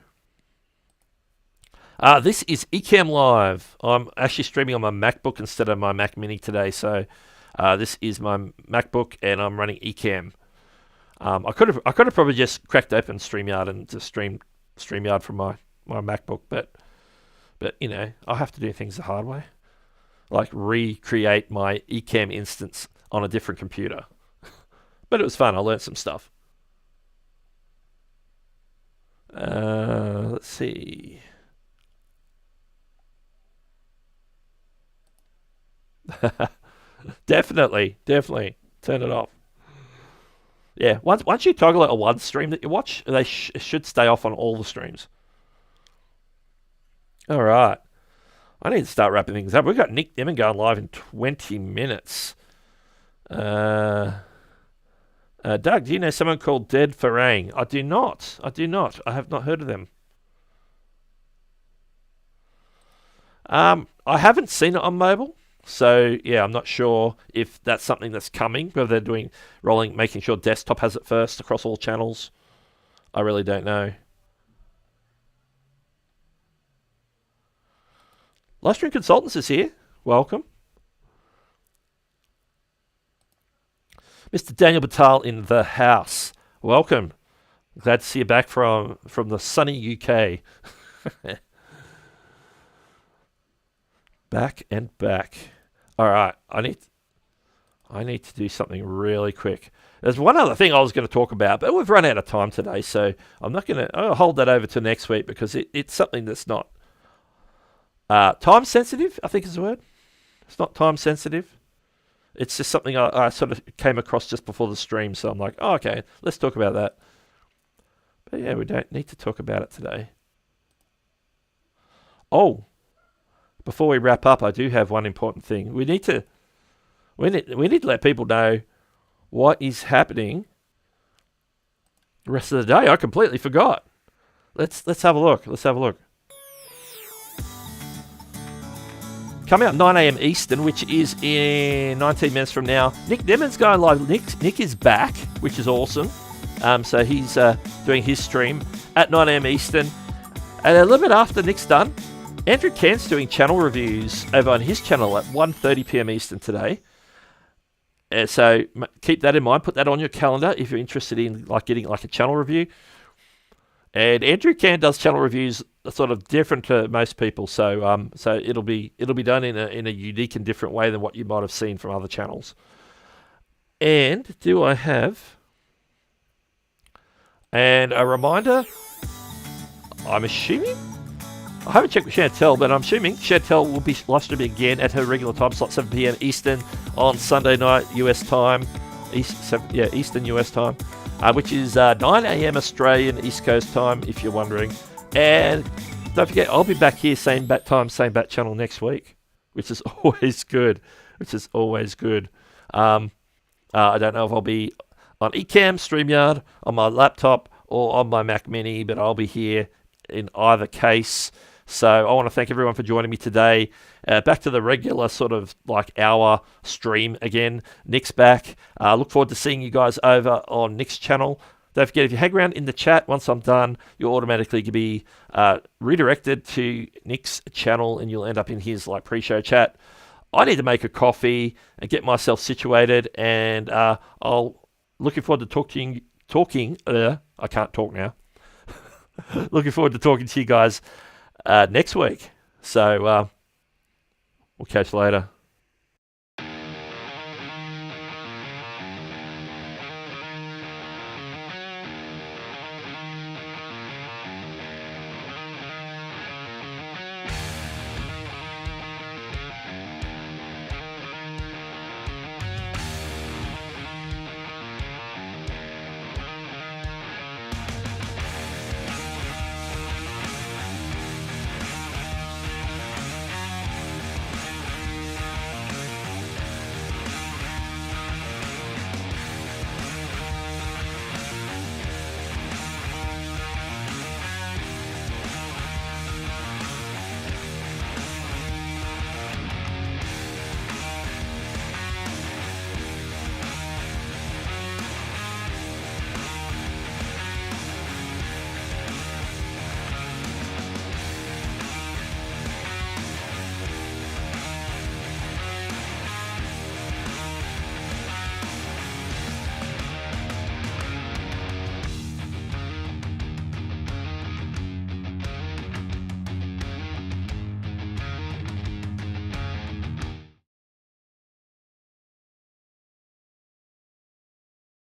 this is Ecamm Live. I'm actually streaming on my MacBook instead of my Mac Mini today. So this is my MacBook, and I'm running Ecamm. I could have probably just cracked open StreamYard and just streamed StreamYard from my MacBook, but I have to do things the hard way, like recreate my Ecamm instance on a different computer. But it was fun. I learned some stuff. Let's see. Definitely turn it off. Yeah, once you toggle it on one stream that you watch, they should stay off on all the streams. All right. I need to start wrapping things up. We've got Nick Dimon going live in 20 minutes. Doug, do you know someone called Dead Farang? I do not. I have not heard of them. I haven't seen it on mobile. So, yeah, I'm not sure if that's something that's coming, whether they're making sure desktop has it first across all channels. I really don't know. Livestream Consultants is here. Welcome. Mr. Daniel Batal in the house. Welcome. Glad to see you back from the sunny UK. Back and back. All right, I need to do something really quick. There's one other thing I was going to talk about, but we've run out of time today, so I'm not going to. I'll hold that over to next week because it's something that's not time sensitive. I think is the word. It's not time sensitive. It's just something I sort of came across just before the stream, so I'm like, oh, okay, let's talk about that. But yeah, we don't need to talk about it today. Oh, before we wrap up, I do have one important thing. We need to let people know what is happening the rest of the day. I completely forgot. Let's have a look. Let's have a look. Coming up 9 a.m. Eastern, which is in 19 minutes from now. Nick Nemmen's going live. Nick is back, which is awesome. So he's doing his stream at 9 a.m. Eastern. And a little bit after Nick's done, Andrew Kent's doing channel reviews over on his channel at 1:30 p.m. Eastern today. So keep that in mind. Put that on your calendar if you're interested in getting a channel review. And Andrew Kent does channel reviews sort of different to most people, so it'll be done in a unique and different way than what you might have seen from other channels. And do I have? And a reminder, I'm assuming, I haven't checked with Chantel, but I'm assuming Chantel will be live streaming again at her regular time slot, 7 p.m. Eastern on Sunday night US time, Eastern US time. Which is 9 a.m. Australian East Coast time, if you're wondering. And don't forget, I'll be back here, same bat time, same bat channel next week, which is always good. I don't know if I'll be on Ecamm, StreamYard, on my laptop, or on my Mac Mini, but I'll be here in either case. So I want to thank everyone for joining me today. Back to the regular sort of hour stream again. Nick's back. Look forward to seeing you guys over on Nick's channel. Don't forget, if you hang around in the chat, once I'm done, you'll automatically be redirected to Nick's channel and you'll end up in his pre-show chat. I need to make a coffee and get myself situated, and I'll looking forward to talking. I can't talk now. Looking forward to talking to you guys next week. So we'll catch you later.